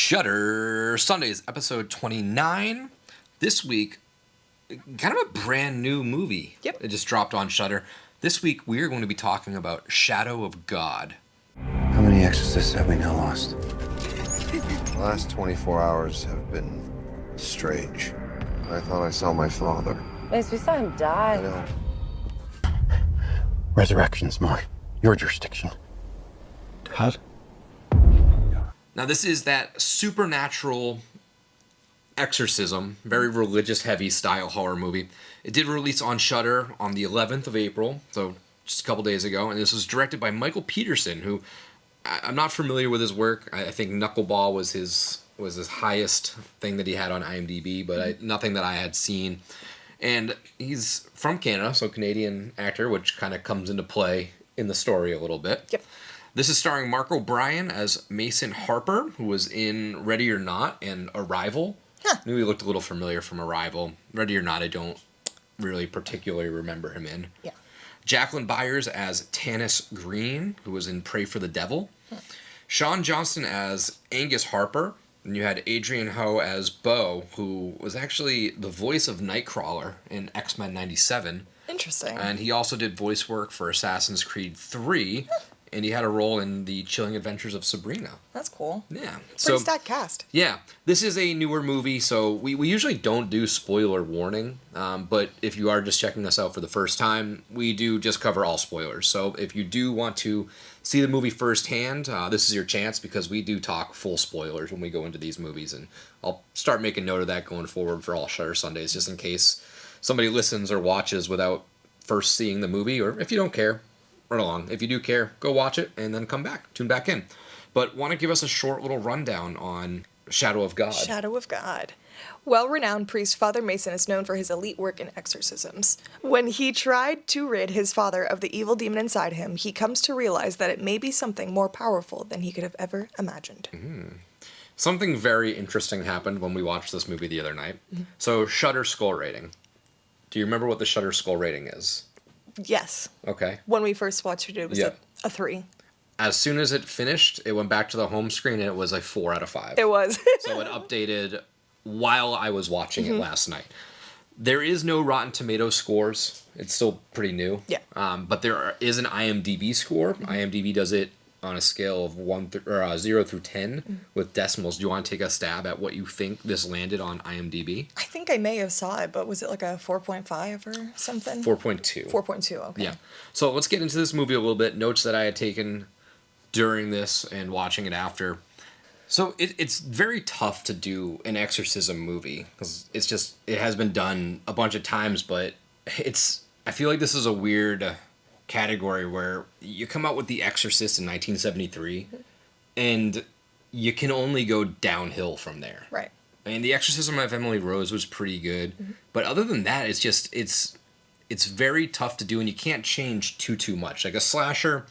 Shudder Sundays, episode 29. This week, kind of a brand new movie. Yep. It just dropped on Shudder. This week, we are going to be talking about Shadow of God. How many exorcists have we now lost? The last 24 hours have been strange. I thought I saw my father. Yes, we saw him die. I know. Resurrection's mine. Your jurisdiction. Dad? Now, this is that supernatural exorcism, very religious-heavy style horror movie. It did release on Shudder on the 11th of April, so just a couple days ago, and this was directed by Michael Peterson, who I'm not familiar with his work. I think Knuckleball was his highest thing that he had on IMDb, but nothing that I had seen. And he's from Canada, so Canadian actor, which kind of comes into play in the story a little bit. Yep. This is starring Mark O'Brien as Mason Harper, who was in Ready or Not and Arrival. Huh. Knew he looked a little familiar from Arrival. Ready or Not, I don't really particularly remember him in. Yeah. Jacqueline Byers as Tanis Green, who was in Pray for the Devil. Sean Johnston as Angus Harper. And you had Adrian Ho as Bo, who was actually the voice of Nightcrawler in X-Men 97. Interesting. And he also did voice work for Assassin's Creed 3. And he had a role in The Chilling Adventures of Sabrina. That's cool. Yeah. Pretty stacked cast. Yeah. This is a newer movie, so we usually don't do spoiler warning. But if you are just checking us out for the first time, we do just cover all spoilers. So if you do want to see the movie firsthand, this is your chance because we do talk full spoilers when we go into these movies. And I'll start making note of that going forward for all Shudder Sundays, just in case somebody listens or watches without first seeing the movie, or if you don't care, run along. If you do care, go watch it and then come back, tune back in. But want to give us a short little rundown on Shadow of God. Shadow of God. Well-renowned priest Father Mason is known for his elite work in exorcisms. When he tried to rid his father of the evil demon inside him, he comes to realize that it may be something more powerful than he could have ever imagined. Something very interesting happened when we watched this movie the other night. So, Shudder skull rating. Do you remember what the Shudder skull rating is? Yes. Okay. When we first watched it, it was Yeah. a 3. As soon as it finished, it went back to the home screen and it was a 4 out of 5. It was. So it updated while I was watching it last night. There is no Rotten Tomatoes scores. It's still pretty new. Yeah. But there is an IMDb score. IMDb does it on a scale of 0 through 10 with decimals. Do you want to take a stab at what you think this landed on IMDb? I think I may have saw it, but was it like a 4.5 or something? 4.2. 4.2, okay. Yeah. So let's get into this movie a little bit. Notes that I had taken during this and watching it after. So it's very tough to do an exorcism movie because it has been done a bunch of times, but I feel like this is a weird category where you come out with The Exorcist in 1973 and you can only go downhill from there. Right. I mean, The Exorcism of Emily Rose was pretty good, but other than that, it's very tough to do, and you can't change too much. Like a slasher,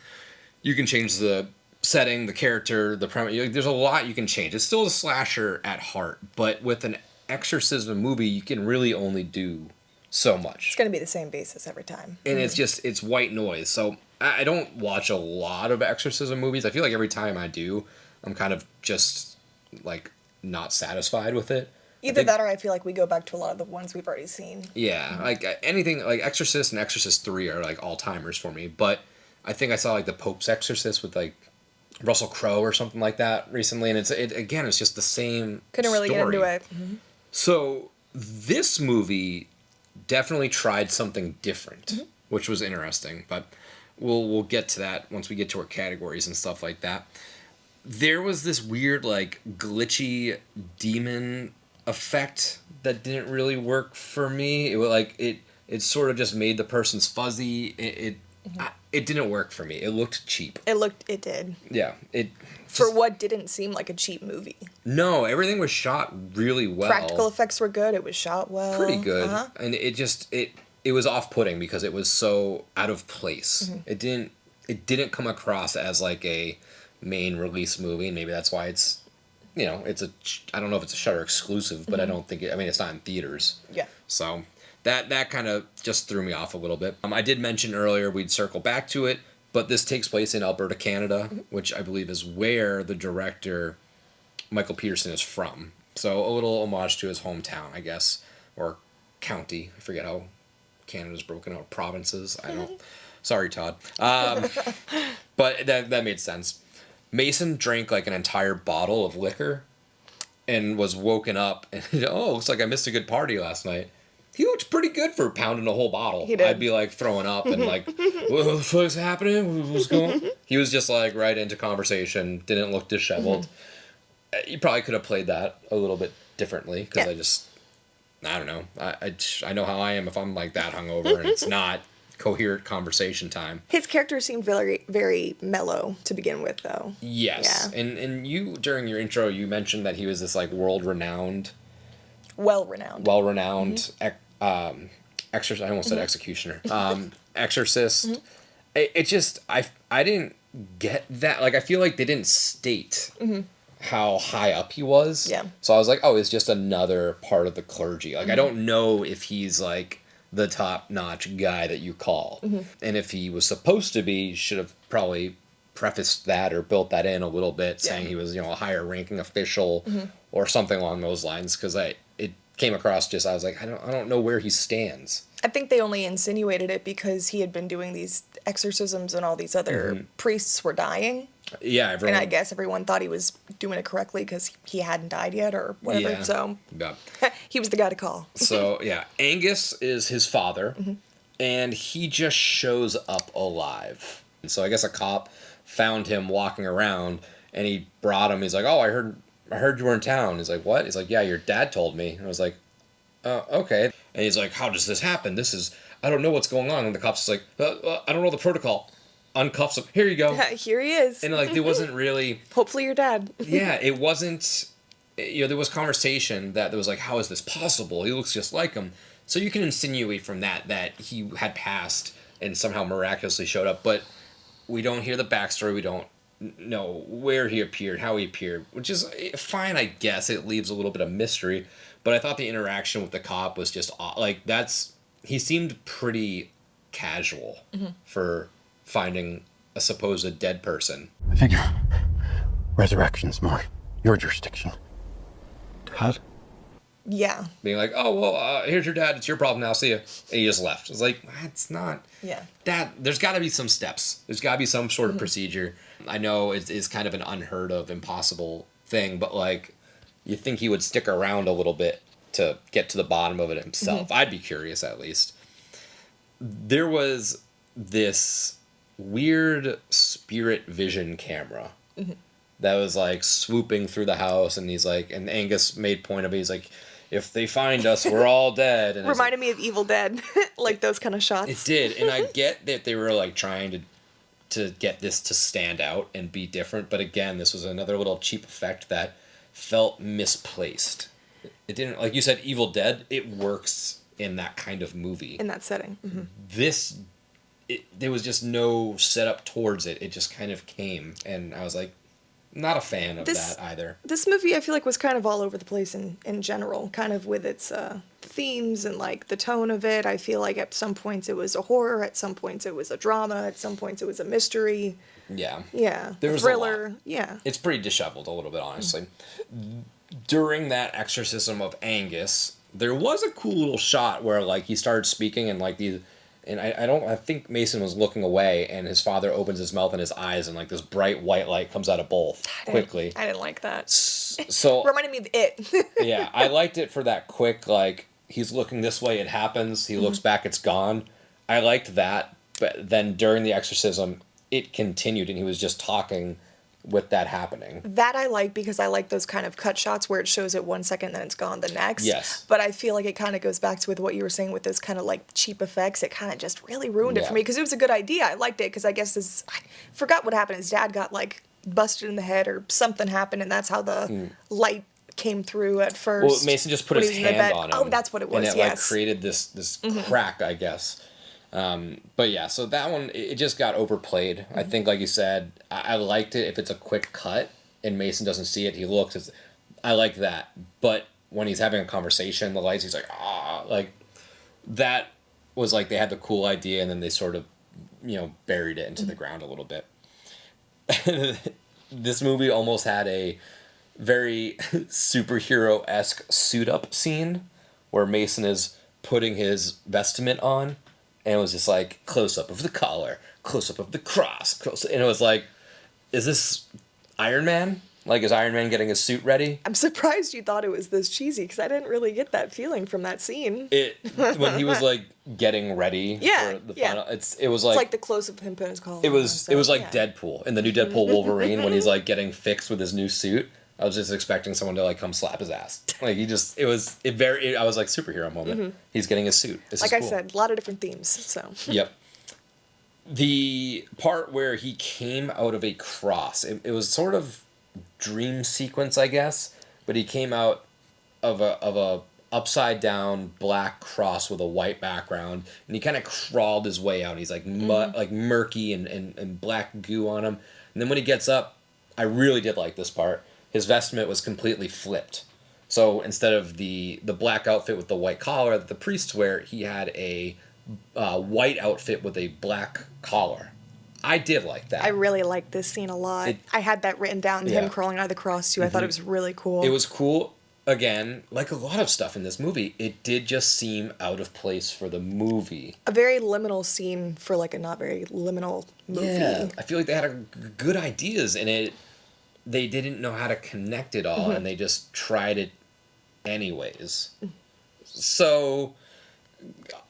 you can change the setting, the character, the premise. There's a lot you can change. It's still a slasher at heart, but with an exorcism movie, you can really only do so much. It's going to be the same basis every time. And it's white noise. So I don't watch a lot of exorcism movies. I feel like every time I do, I'm kind of just like not satisfied with it. Either that or I feel like we go back to a lot of the ones we've already seen. Yeah, like anything like Exorcist and Exorcist 3 are like all-timers for me. But I think I saw like the Pope's Exorcist with like Russell Crowe or something like that recently, and it's just the same Couldn't really story. get into it. So this movie definitely tried something different, which was interesting, but we'll get to that once we get to our categories and stuff like that. There was this weird like glitchy demon effect that didn't really work for me. It was like it sort of just made the person's fuzzy. It didn't work for me. It looked cheap. It did. Yeah, For what didn't seem like a cheap movie. No, everything was shot really well. Practical effects were good. It was shot well. Pretty good. And it was off-putting because it was so out of place. It didn't come across as like a main release movie, and maybe that's why it's I don't know if it's a Shudder exclusive, but I don't think it's not in theaters. Yeah. So that kind of just threw me off a little bit. I did mention earlier we'd circle back to it, but this takes place in Alberta, Canada, which I believe is where the director Michael Peterson is from. So a little homage to his hometown, I guess, or county. I forget how Canada's broken out. Provinces. I don't. Sorry, Todd. But that made sense. Mason drank like an entire bottle of liquor and was woken up and, oh, looks like I missed a good party last night. He looked pretty good for pounding a whole bottle. He did. I'd be like throwing up and like, what the fuck's happening? What's going on? He was just like right into conversation, didn't look disheveled. You probably could have played that a little bit differently because I don't know. I know how I am if I'm like that hungover and it's not coherent conversation time. His character seemed very, very mellow to begin with, though. Yes. Yeah. And you, during your intro, you mentioned that he was this like world-renowned... Well-renowned. Exorcist. I almost said executioner. Exorcist. It just... I didn't get that. Like, I feel like they didn't state how high up he was. Yeah. So I was like, oh, it's just another part of the clergy. Like, I don't know if he's like the top-notch guy that you call. And if he was supposed to be, should have probably prefaced that or built that in a little bit, saying he was, a higher ranking official or something along those lines, because it came across I was like, I don't know where he stands. I think they only insinuated it because he had been doing these exorcisms and all these other priests were dying. Yeah, everyone. And I guess everyone thought he was doing it correctly because he hadn't died yet or whatever. Yeah. So Yeah. he was the guy to call. So, yeah, Angus is his father, and he just shows up alive. And so I guess a cop found him walking around, and he brought him. He's like, oh, I heard you were in town. He's like, what? He's like, yeah, your dad told me. And I was like, okay. And he's like, how does this happen? I don't know what's going on. And the cop's like, I don't know the protocol. Uncuffs him. Here you go. Here he is. And like, there wasn't really... Hopefully your dad. Yeah, it wasn't... there was conversation that there was like, how is this possible? He looks just like him. So you can insinuate from that he had passed and somehow miraculously showed up. But we don't hear the backstory. We don't know where he appeared, how he appeared, which is fine, I guess. It leaves a little bit of mystery. But I thought the interaction with the cop was just... like, he seemed pretty casual for finding a supposed dead person. I figure resurrection's more your jurisdiction. Dad? Yeah. Being like, oh, well, here's your dad. It's your problem now. See ya. And he just left. It's like, it's not... Yeah. There's got to be some steps. There's got to be some sort of procedure. I know it is kind of an unheard of, impossible thing, but, like, you think he would stick around a little bit to get to the bottom of it himself. I'd be curious, at least. There was this weird spirit vision camera that was like swooping through the house, and he's like, and Angus made point of it. He's like, if they find us, we're all dead. And Reminded me of Evil Dead, like those kind of shots. it did, and I get that they were like trying to get this to stand out and be different, but again, this was another little cheap effect that felt misplaced. It didn't, like you said, Evil Dead. It works in that kind of movie. In that setting. There was just no setup towards it. It just kind of came, and I was like, not a fan of that either. This movie, I feel like, was kind of all over the place in general, kind of with its themes and, like, the tone of it. I feel like at some points it was a horror, at some points it was a drama, at some points it was a mystery. Yeah. Yeah. There was thriller. a lot. Yeah. It's pretty disheveled a little bit, honestly. During that exorcism of Angus, there was a cool little shot where, like, he started speaking and, like, these... And I think Mason was looking away, and his father opens his mouth and his eyes, and like this bright white light comes out of both quickly. I didn't like that. So reminded me of It. yeah, I liked it for that quick, like, he's looking this way, it happens, he looks back, it's gone. I liked that, but then during the exorcism, it continued, and he was just talking with that happening. That I like because I like those kind of cut shots where it shows it 1 second, then it's gone the next. Yes. But I feel like it kind of goes back to with what you were saying with those kind of like cheap effects. It kind of just really ruined it for me because it was a good idea. I liked it because I guess I forgot what happened. His dad got like busted in the head or something happened, and that's how the light came through at first. Well, Mason just put his hand on him. Oh, that's what it was. And it like created this crack, I guess. But yeah, so that one, it just got overplayed. I think, like you said, I liked it if it's a quick cut and Mason doesn't see it, he looks. I like that. But when he's having a conversation, the lights, he's like, like, that was like they had the cool idea and then they sort of, buried it into the ground a little bit. This movie almost had a very superhero-esque suit-up scene where Mason is putting his vestment on, and it was just like close-up of the collar, close-up of the cross, and it was like, is this Iron Man? Like, is Iron Man getting his suit ready? I'm surprised you thought it was this cheesy, because I didn't really get that feeling from that scene. When he was like getting ready for the final, it was like, it's like the close up of him putting his collar. it was like Deadpool in the new Deadpool Wolverine when he's like getting fixed with his new suit. I was just expecting someone to like come slap his ass. Like I was like superhero moment. Mm-hmm. He's getting his suit. This like is cool. I said, a lot of different themes. So. Yep. The part where he came out of a cross, it was sort of dream sequence, I guess, but he came out of a upside down black cross with a white background, and he kind of crawled his way out. He's like like murky and black goo on him. And then when he gets up, I really did like this part. His vestment was completely flipped. So instead of the black outfit with the white collar that the priests wear, he had a white outfit with a black collar. I did like that. I really liked this scene a lot. I had that written down, him crawling out of the cross, too. I thought it was really cool. It was cool. Again, like a lot of stuff in this movie, it did just seem out of place for the movie. A very liminal scene for, like, a not very liminal movie. Yeah, I feel like they had good ideas, and they didn't know how to connect it all, and they just tried it anyways. So,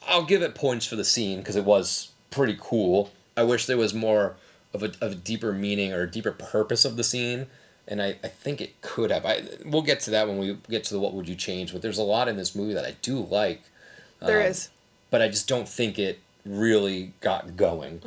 I'll give it points for the scene, because it was pretty cool. I wish there was more of a deeper meaning or a deeper purpose of the scene, and I think it could have. We'll get to that when we get to the what would you change, but there's a lot in this movie that I do like. There is. But I just don't think it really got going.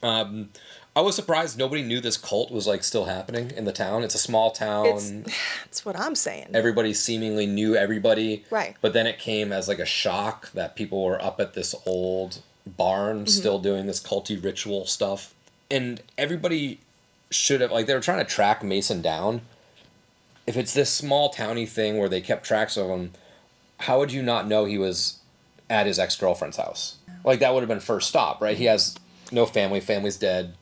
I was surprised nobody knew this cult was like still happening in the town. It's a small town. That's what I'm saying. Everybody seemingly knew everybody. Right. But then it came as like a shock that people were up at this old barn still doing this culty ritual stuff, and everybody should have, like, they were trying to track Mason down. If it's this small towny thing where they kept tracks of him, how would you not know he was at his ex-girlfriend's house? Like, that would have been first stop, right? He has no family, family's dead.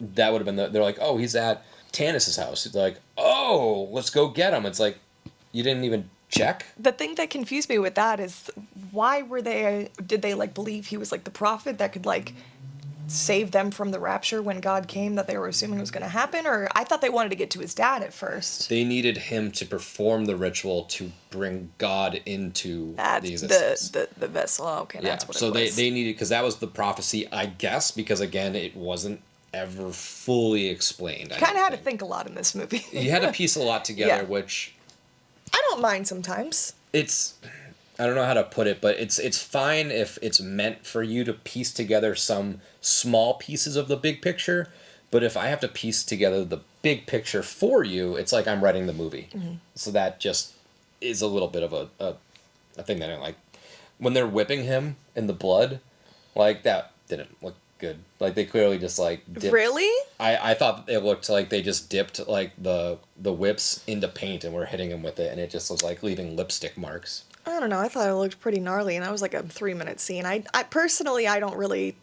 That would have been they're like, oh, he's at Tanis's house. It's like, oh, let's go get him. It's like, you didn't even check. The thing that confused me with that is, why did they like believe he was like the prophet that could like save them from the rapture when God came, that they were assuming was going to happen? Or I thought they wanted to get to his dad at first. They needed him to perform the ritual to bring God into the existence. the vessel. Oh, okay, that's what it was. So they needed, because that was the prophecy, I guess, because again, it wasn't ever fully explained. Kind of had to think a lot in this movie. You had to piece a lot together, which I don't mind sometimes. I don't know how to put it, but it's fine if it's meant for you to piece together some small pieces of the big picture, but if I have to piece together the big picture for you, it's like I'm writing the movie. So that just is a little bit of a thing that I don't like. When they're whipping him in the blood, like, that didn't look good. Like, they clearly just like dipped. Really? I thought it looked like they just dipped like the whips into paint and were hitting him with it, and it just was like leaving lipstick marks. I don't know. I thought it looked pretty gnarly, and that was like a 3-minute scene. I personally, I don't really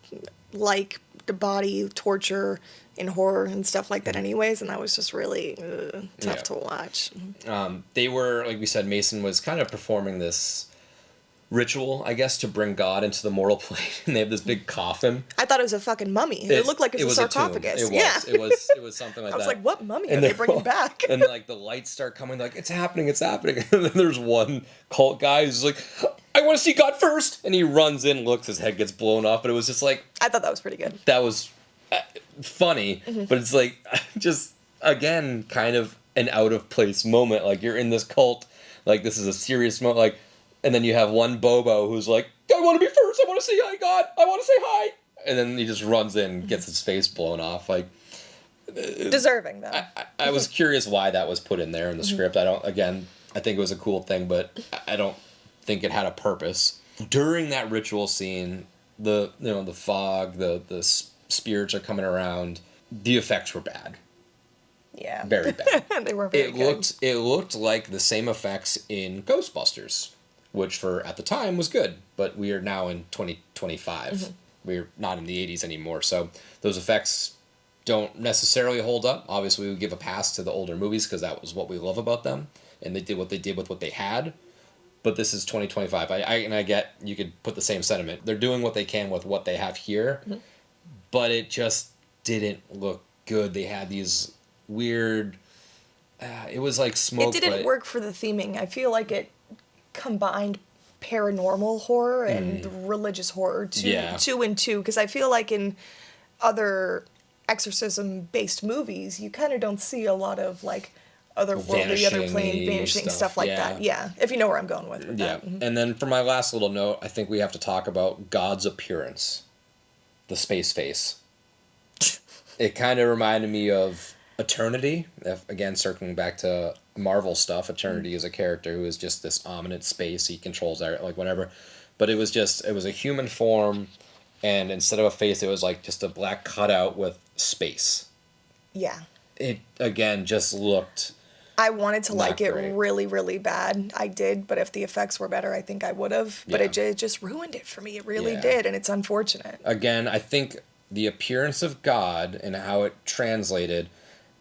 like the body torture in horror and stuff like that anyways, and that was just really tough to watch. They were, like we said, Mason was kind of performing this ritual, I guess, to bring God into the mortal plane, and they have this big coffin. I thought it was a fucking mummy. It looked like it was a sarcophagus. It was. It was something like that. I was like, what mummy are they bringing back? And like the lights start coming, like, it's happening. And then there's one cult guy who's like, I want to see God first, and he runs in, looks, his head gets blown off, but it was just like, I thought that was pretty good. That was funny, but it's like, just, again, kind of an out of place moment. Like, you're in this cult, like, this is a serious moment, like, and then you have one Bobo who's like, I want to be first, I want to say hi, God, I want to say hi. And then he just runs in and gets his face blown off. Like, deserving, though. I was curious why that was put in there in the script. I think it was a cool thing, but I don't think it had a purpose. During that ritual scene, the fog, the spirits are coming around. The effects were bad. Yeah. Very bad. They were very good. It looked like the same effects in Ghostbusters, which at the time was good, but we are now in 2025. We're not in the 80s anymore, so those effects don't necessarily hold up. Obviously, we give a pass to the older movies because that was what we love about them, and they did what they did with what they had. But this is 2025. I get you could put the same sentiment. They're doing what they can with what they have here, but it just didn't look good. They had these weird. It was like smoke. It didn't work for the theming. I feel like it combined paranormal horror and religious horror two and two, because I feel like in other exorcism based movies you kind of don't see a lot of like otherworldly, other plane vanishing stuff like that. Yeah, if you know where I'm going with that. And then for my last little note, I think we have to talk about God's appearance, the space face. It kind of reminded me of Eternity. Again, circling back to Marvel stuff, Eternity is a character who is just this ominous space. He controls like whatever, but it was a human form, and instead of a face, it was like just a black cutout with space. Yeah. It again just looked. I wanted to like it really, really bad. I did, but if the effects were better, I think I would have. But it just ruined it for me. It really did, and it's unfortunate. Again, I think the appearance of God and how it translated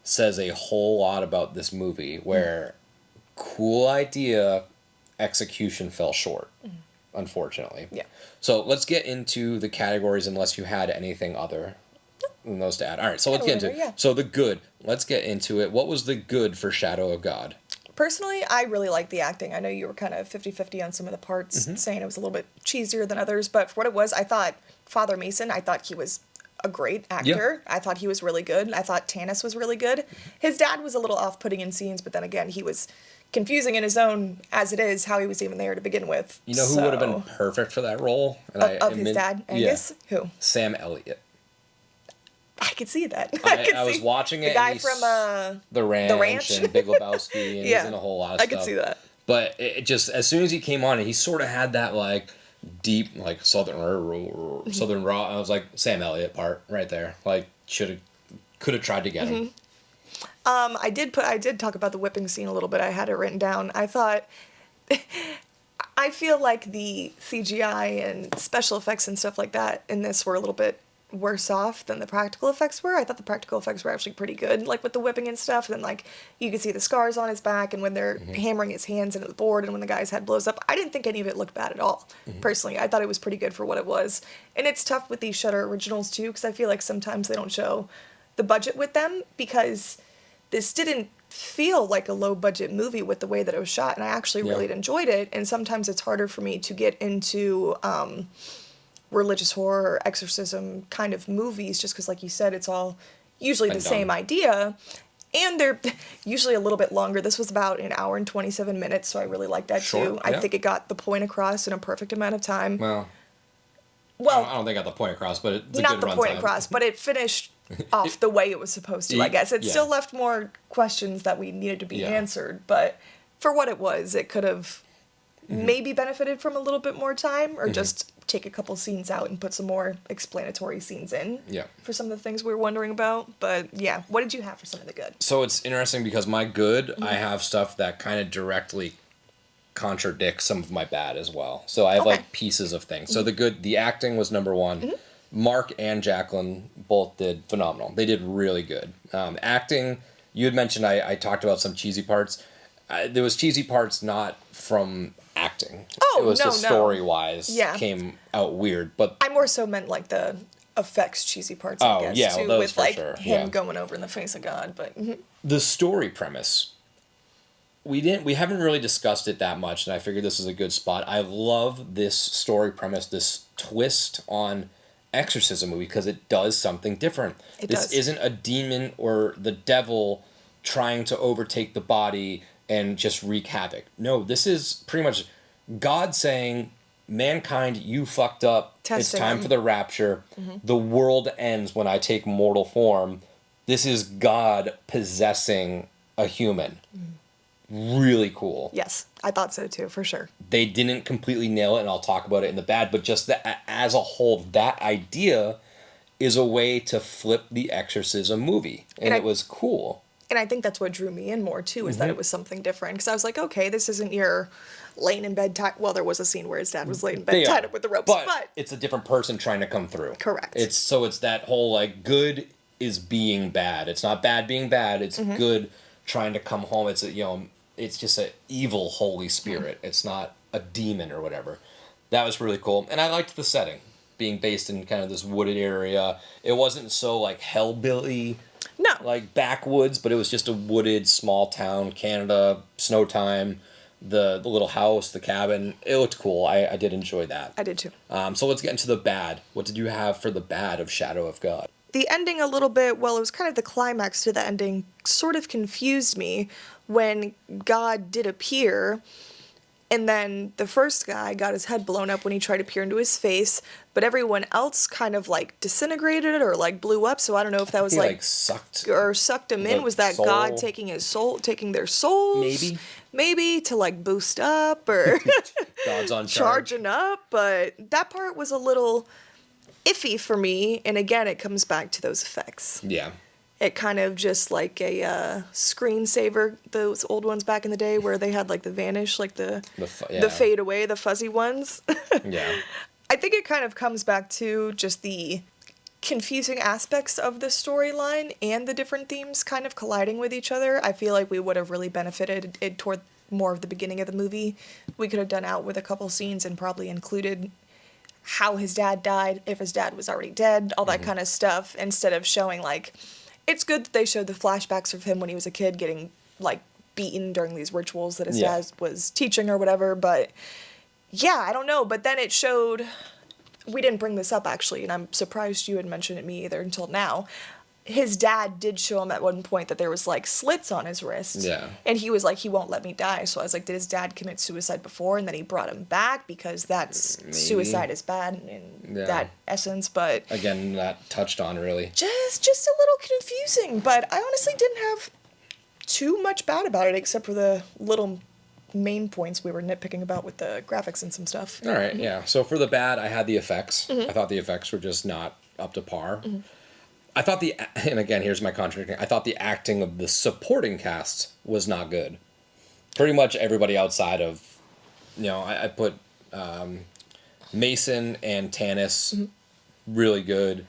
says a whole lot about this movie, where cool idea, execution fell short, unfortunately. Yeah. So let's get into the categories unless you had anything other than those to add. All right, so let's get into it. Yeah. So the good. Let's get into it. What was the good for Shadow of God? Personally, I really liked the acting. I know you were kind of 50-50 on some of the parts, saying it was a little bit cheesier than others, but for what it was, I thought Father Mason, I thought he was a great actor. I thought he was really good. I thought Tanis was really good. His dad was a little off-putting in scenes, but then again, he was confusing in his own, as it is, how he was even there to begin with. You know who would have been perfect for that role? And his dad, Angus? Yeah. Who? Sam Elliott. I could see that. I was watching it. The guy from The Ranch and Big Lebowski, and he's in a whole lot of stuff. I could see that. But it just, as soon as he came on, he sort of had that like deep, like southern raw. I was like, Sam Elliott part right there. Like could have tried to get him. I did talk about the whipping scene a little bit. I had it written down. I thought, I feel like the CGI and special effects and stuff like that in this were a little bit worse off than the practical effects were. I thought the practical effects were actually pretty good, like with the whipping and stuff, and then like you could see the scars on his back, and when they're hammering his hands into the board, and when the guy's head blows up, I didn't think any of it looked bad at all. Personally, I thought it was pretty good for what it was. And it's tough with these Shudder originals too, because I feel like sometimes they don't show the budget with them, because this didn't feel like a low budget movie with the way that it was shot, and I actually really enjoyed it. And sometimes it's harder for me to get into religious horror or exorcism kind of movies, just because, like you said, it's all usually the same idea, and they're usually a little bit longer. This was about an hour and 27 minutes, so I really liked that too. I think it got the point across in a perfect amount of time. Well, I don't think it got the point across, but it's a not good the run point time. across, but it finished off the way it was supposed to. I guess it still left more questions that we needed to be answered, but for what it was, it could have maybe benefited from a little bit more time, or just take a couple scenes out and put some more explanatory scenes in for some of the things we were wondering about. But yeah, what did you have for some of the good? So it's interesting because my good, I have stuff that kind of directly contradicts some of my bad as well. So I have like pieces of things. So the acting was number one. Mark and Jacqueline both did phenomenal. They did really good. Acting, you had mentioned I talked about some cheesy parts. There was cheesy parts not from acting. It was just story-wise came out weird. But I more so meant like the effects cheesy parts, I guess, too, with like him going over in the face of God. But the story premise, we haven't really discussed it that much, and I figured this is a good spot. I love this story premise, this twist on exorcism movie, because it does something different. This isn't a demon or the devil trying to overtake the body and just wreak havoc. No, this is pretty much God saying, mankind, you fucked up. It's time for the rapture. The world ends when I take mortal form. This is God possessing a human. Really cool. Yes, I thought so too, for sure. They didn't completely nail it, and I'll talk about it in the bad, but just that as a whole, that idea is a way to flip the exorcism movie, and it was cool. And I think that's what drew me in more, too, is that it was something different. Because I was like, okay, this isn't your laying in bed tied... Well, there was a scene where his dad was laying in bed tied up with the ropes. But it's a different person trying to come through. Correct. It's that whole, like, good is being bad. It's not bad being bad. It's good trying to come home. It's it's just an evil Holy Spirit. It's not a demon or whatever. That was really cool, and I liked the setting being based in kind of this wooded area. It wasn't so like hellbilly, No. like backwoods, but it was just a wooded small town, Canada, snow time. The little house, the cabin, it looked cool. I did enjoy that. I did too. So let's get into the bad. What did you have for the bad of Shadow of God? The ending a little bit, well, it was kind of the climax to the ending, sort of confused me when God did appear, and then the first guy got his head blown up when he tried to peer into his face, but everyone else kind of like disintegrated or like blew up, so I don't know if that was He, like sucked him in. the Was that soul. God taking their souls? Maybe to like boost up or God's on charge. charging up, but that part was a little iffy for me, and again, it comes back to those effects. Yeah. It kind of just like a screensaver, those old ones back in the day where they had like the vanish, like the fade away, the fuzzy ones. Yeah. I think it kind of comes back to just the confusing aspects of the storyline and the different themes kind of colliding with each other. I feel like we would have really benefited it toward more of the beginning of the movie. We could have done out with a couple scenes and probably included how his dad died, if his dad was already dead, all that kind of stuff, instead of showing like... It's good that they showed the flashbacks of him when he was a kid getting like beaten during these rituals that his dad was teaching or whatever, but yeah, I don't know. But then it showed, we didn't bring this up actually, and I'm surprised you had mentioned it me either until now. His dad did show him at one point that there was like slits on his wrist. Yeah. And he was like, he won't let me die. So I was like, did his dad commit suicide before? And then he brought him back because that's suicide is bad in that essence. But again, not touched on really. Just a little confusing. But I honestly didn't have too much bad about it except for the little main points we were nitpicking about with the graphics and some stuff. All right, yeah. So for the bad, I had the effects. I thought the effects were just not up to par. I thought and again, here's my contradicting, I thought the acting of the supporting cast was not good. Pretty much everybody outside of, I put Mason and Tanis really good.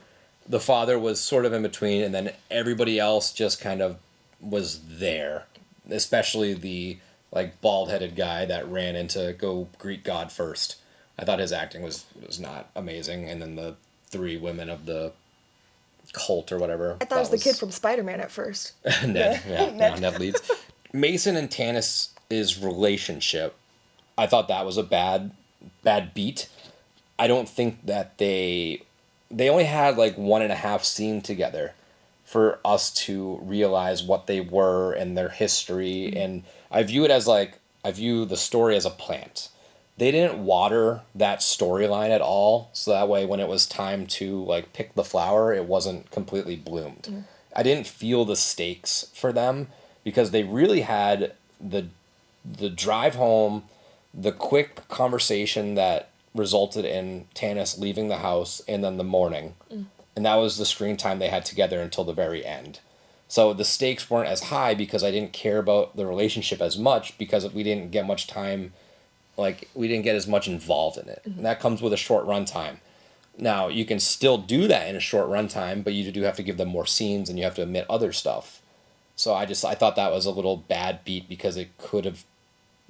The father was sort of in between, and then everybody else just kind of was there. Especially the, like, bald-headed guy that ran in to go greet God first. I thought his acting was not amazing, and then the three women of the cult or whatever. I thought it was the kid from Spider-Man at first. Ned, Ned Leeds. Mason and Tanis' relationship, I thought that was a bad beat. I don't think that they only had like 1.5 scene together for us to realize what they were and their history, and I view the story as a plant. They didn't water that storyline at all, so that way when it was time to like pick the flower, it wasn't completely bloomed. I didn't feel the stakes for them because they really had the drive home, the quick conversation that resulted in Tanis leaving the house, and then the morning. And that was the screen time they had together until the very end. So the stakes weren't as high because I didn't care about the relationship as much because we didn't get much time. Like, we didn't get as much involved in it. And that comes with a short runtime. Now, you can still do that in a short runtime, but you do have to give them more scenes and you have to omit other stuff. So I thought that was a little bad beat because it could have...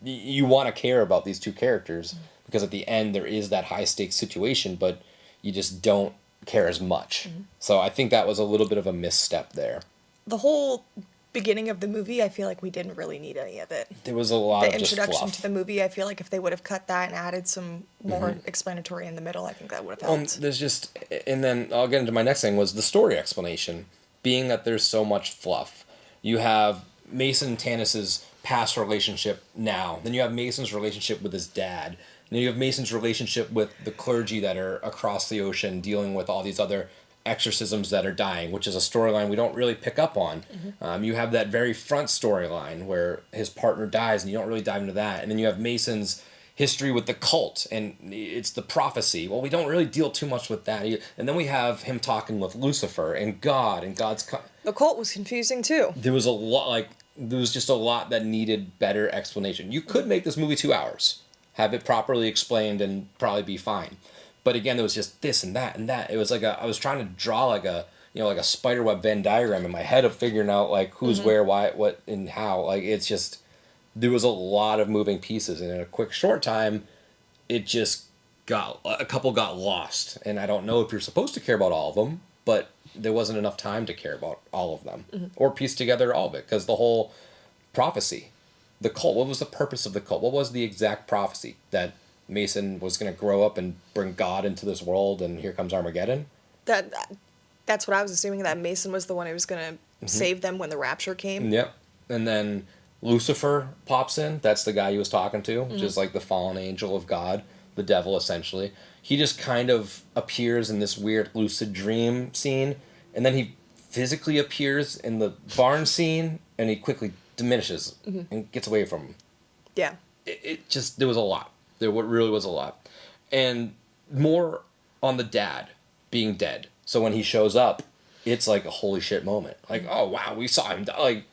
You want to care about these two characters because at the end there is that high-stakes situation, but you just don't care as much. So I think that was a little bit of a misstep there. The whole beginning of the movie, I feel like we didn't really need any of it. There was a lot of just fluff. The introduction to the movie, I feel like if they would have cut that and added some more explanatory in the middle, I think that would have helped. And then I'll get into my next thing was the story explanation, being that there's so much fluff. You have Mason and Tanis' past relationship now, then you have Mason's relationship with his dad, and then you have Mason's relationship with the clergy that are across the ocean dealing with all these other exorcisms that are dying, which is a storyline we don't really pick up on. You have that very front storyline where his partner dies and you don't really dive into that. And then you have Mason's history with the cult and it's the prophecy. Well, we don't really deal too much with that. And then we have him talking with Lucifer and God and God's... The cult was confusing too. There was just a lot that needed better explanation. You could make this movie 2 hours, have it properly explained and probably be fine. But again, there was just this and that and that. It was like I was trying to draw like a like a spiderweb Venn diagram in my head of figuring out like who's where, why, what, and how. Like it's just there was a lot of moving pieces, and in a quick short time, it just got a couple got lost, and I don't know if you're supposed to care about all of them, but there wasn't enough time to care about all of them or piece together all of it because the whole prophecy, the cult. What was the purpose of the cult? What was the exact prophecy that Mason was going to grow up and bring God into this world, and here comes Armageddon? That's what I was assuming, that Mason was the one who was going to save them when the rapture came. Yep. And then Lucifer pops in. That's the guy he was talking to, which is like the fallen angel of God, the devil essentially. He just kind of appears in this weird lucid dream scene, and then he physically appears in the barn scene, and he quickly diminishes and gets away from him. Yeah. It just, there was a lot. There really was a lot. And more on the dad being dead. So when he shows up, it's like a holy shit moment. Like, oh wow, we saw him die. Like,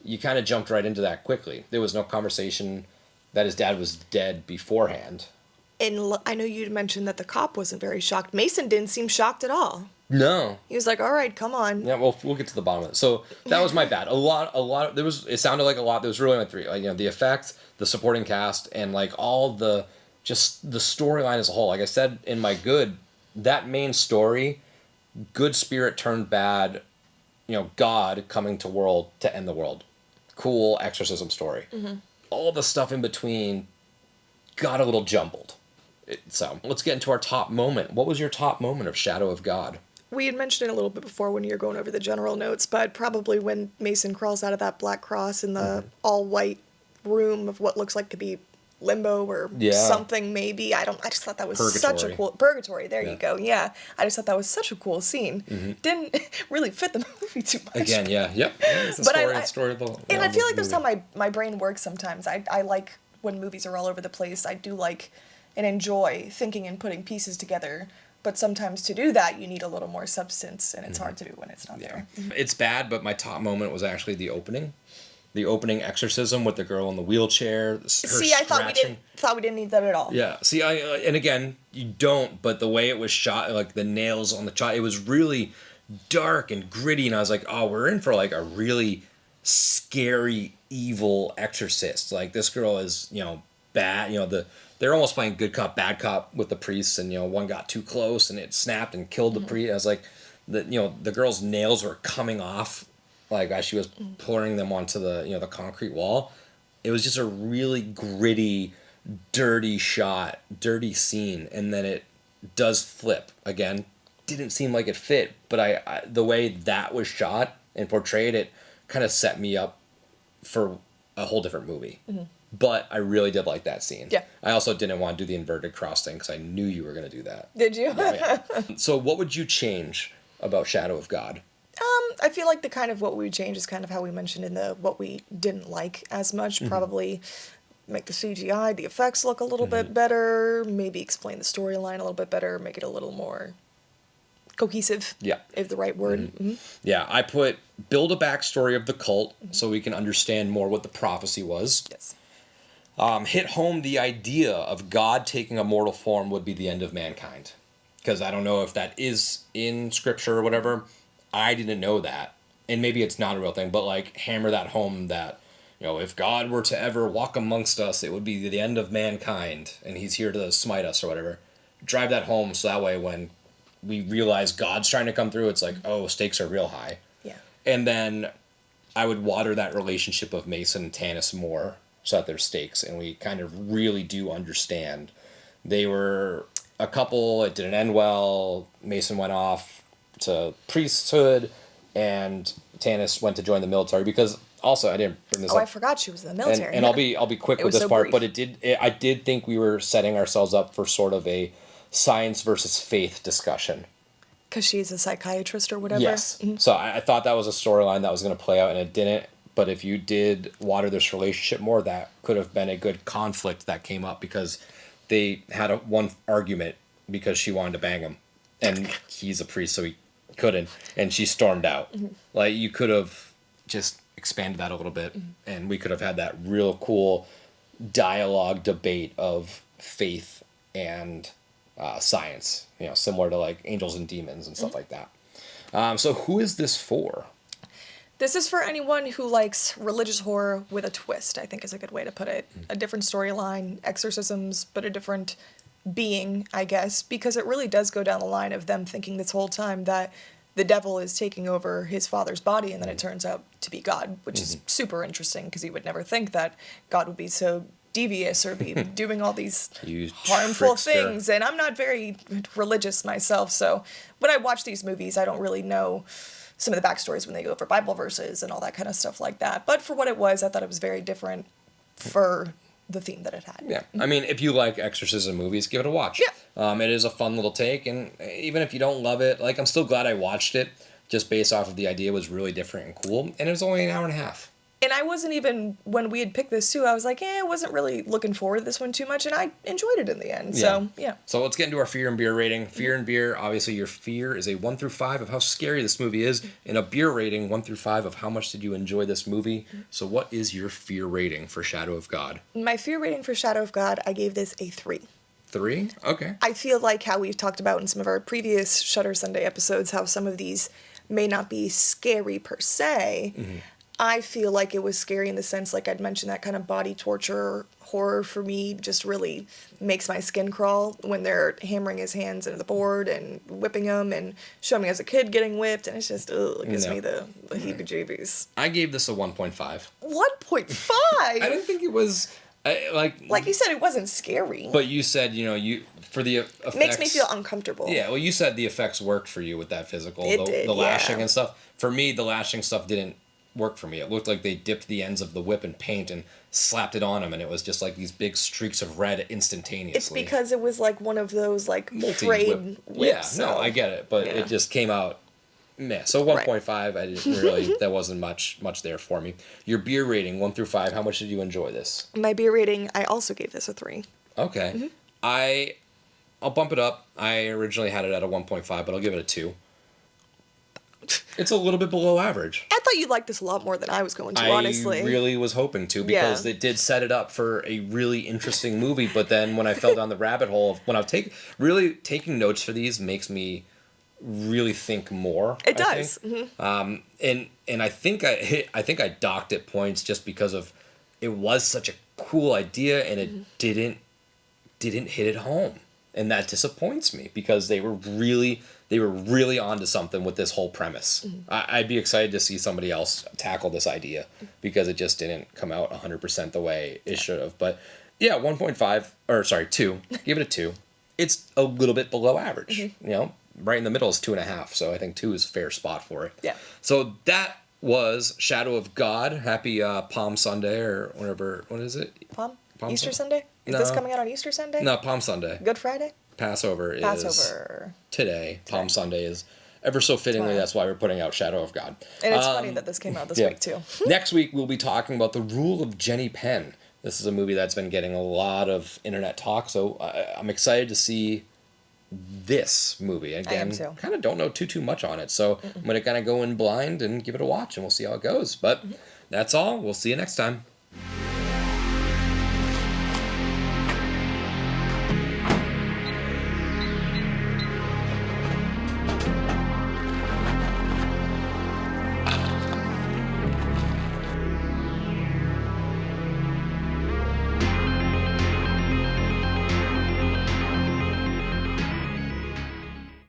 you kind of jumped right into that quickly. There was no conversation that his dad was dead beforehand. And I know you'd mentioned that the cop wasn't very shocked. Mason didn't seem shocked at all. No. He was like, all right, come on. Yeah, well, we'll get to the bottom of it. So that was my bad. A lot, it sounded like a lot. There was really only three. Like, the effects, the supporting cast, and like all the storyline as a whole. Like I said in my good, that main story, good spirit turned bad, God coming to world to end the world. Cool exorcism story. All the stuff in between got a little jumbled. So let's get into our top moment. What was your top moment of Shadow of God? We had mentioned it a little bit before when you were going over the general notes, but probably when Mason crawls out of that black cross in the all-white room of what looks like to be limbo or something, maybe. I just thought that was such a cool... Purgatory, there you go, yeah. I just thought that was such a cool scene. Didn't really fit the movie too much. Again, yeah. It's the story of the... And I feel like that's how my brain works sometimes. I like when movies are all over the place. I do like and enjoy thinking and putting pieces together. But sometimes to do that, you need a little more substance, and it's hard to do when it's not there. It's bad, but my top moment was actually the opening. The opening exorcism with the girl in the wheelchair. See, I thought we didn't need that at all. Yeah. See, and again, you don't, but the way it was shot, like the nails on the shot, it was really dark and gritty, and I was like, oh, we're in for like a really scary, evil exorcist. Like, this girl is, bad, they're almost playing good cop, bad cop with the priests, and one got too close and it snapped and killed the priest. I was like, the girl's nails were coming off, like as she was pouring them onto the the concrete wall. It was just a really gritty, dirty shot, dirty scene, and then it does flip again. Didn't seem like it fit, but I the way that was shot and portrayed, it kind of set me up for a whole different movie. But I really did like that scene. Yeah. I also didn't want to do the inverted cross thing because I knew you were going to do that. Did you? Yeah. So what would you change about Shadow of God? I feel like the kind of what we would change is kind of how we mentioned in the what we didn't like as much. Probably make the CGI, the effects look a little bit better. Maybe explain the storyline a little bit better. Make it a little more cohesive. Yeah. Is the right word. Yeah, I put build a backstory of the cult so we can understand more what the prophecy was. Yes. Hit home the idea of God taking a mortal form would be the end of mankind. Because I don't know if that is in scripture or whatever. I didn't know that. And maybe it's not a real thing, but like hammer that home that, if God were to ever walk amongst us, it would be the end of mankind and he's here to smite us or whatever. Drive that home so that way when we realize God's trying to come through, it's like, oh, stakes are real high. Yeah. And then I would water that relationship of Mason and Tanis more so that there's stakes and we kind of really do understand. They were a couple, it didn't end well. Mason went off to priesthood and Tanis went to join the military because also I didn't bring this up. I forgot she was in the military. And I'll be quick with this part, but I did think we were setting ourselves up for sort of a science versus faith discussion. Because she's a psychiatrist or whatever? Yes. So I thought that was a storyline that was going to play out, and it didn't. But if you did water this relationship more, that could have been a good conflict that came up because they had one argument because she wanted to bang him. And he's a priest, so he couldn't. And she stormed out. Like, you could have just expanded that a little bit, and we could have had that real cool dialogue debate of faith and science, similar to like angels and demons and stuff like that. So who is this for? This is for anyone who likes religious horror with a twist, I think is a good way to put it. A different storyline, exorcisms, but a different being, I guess, because it really does go down the line of them thinking this whole time that the devil is taking over his father's body, and then it turns out to be God, which is super interesting because you would never think that God would be so devious or be doing all these You harmful trickster. things. And I'm not very religious myself, so when I watch these movies, I don't really know some of the backstories when they go over Bible verses and all that kind of stuff like that. But for what it was, I thought it was very different for the theme that it had. Yeah, I mean, if you like exorcism movies, give it a watch. Yeah. It is a fun little take, and even if you don't love it, like, I'm still glad I watched it, just based off of the idea was really different and cool, and it was only an hour and a half. And I wasn't even, when we had picked this too, I was like, I wasn't really looking forward to this one too much, and I enjoyed it in the end. So, yeah. So let's get into our fear and beer rating. Fear and beer, obviously your fear is a 1 through 5 of how scary this movie is, and a beer rating 1 through 5 of how much did you enjoy this movie. So what is your fear rating for Shadow of God? My fear rating for Shadow of God, I gave this a 3. 3? Okay. I feel like how we've talked about in some of our previous Shudder Sunday episodes, how some of these may not be scary per se. I feel like it was scary in the sense, like I'd mentioned, that kind of body torture horror for me just really makes my skin crawl when they're hammering his hands into the board and whipping him, and showing me as a kid getting whipped, and it's just, it gives me the heebie-jeebies. I gave this a 1.5. 1.5? I didn't think it was, Like you said, it wasn't scary. But you said, for the effects... Makes me feel uncomfortable. Yeah, well, you said the effects worked for you with that physical. It did, the lashing yeah. and stuff. For me, the lashing stuff didn't work for me. It looked like they dipped the ends of the whip in paint and slapped it on him, and it was just like these big streaks of red instantaneously. It's because it was like one of those like frayed whips. Yeah, so. no, I get it, but it just came out meh. So 1.5, I didn't really, that wasn't much there for me. Your beer rating, 1 through 5, how much did you enjoy this? My beer rating, I also gave this a 3. Okay. I'll bump it up. I originally had it at a 1.5, but I'll give it a 2. It's a little bit below average. I thought you'd like this a lot more than I was going to, honestly. I really was hoping to, because it did set it up for a really interesting movie, but then when I fell down the rabbit hole of when really taking notes for these makes me really think more. It does. And I think I docked at points just because of it was such a cool idea, and it didn't hit it home. And that disappoints me, because they were really onto something with this whole premise. I'd be excited to see somebody else tackle this idea, because it just didn't come out 100% the way it should have. But yeah, 2. Give it a 2. It's a little bit below average. Right in the middle is 2.5. So I think 2 is a fair spot for it. Yeah. So that was Shadow of God. Happy Palm Sunday, or whatever. What is it? Palm Easter Sunday? Sunday? Is this coming out on Easter Sunday? No, Palm Sunday. Good Friday? Passover is Passover. Today. Palm Sunday is ever so fittingly. Tomorrow. That's why we're putting out Shadow of God. And it's funny that this came out this week, too. Next week, we'll be talking about The Rule of Jenny Penn. This is a movie that's been getting a lot of internet talk, so I'm excited to see this movie. Again, kind of don't know too much on it, so I'm going to kind of go in blind and give it a watch, and we'll see how it goes. But that's all. We'll see you next time.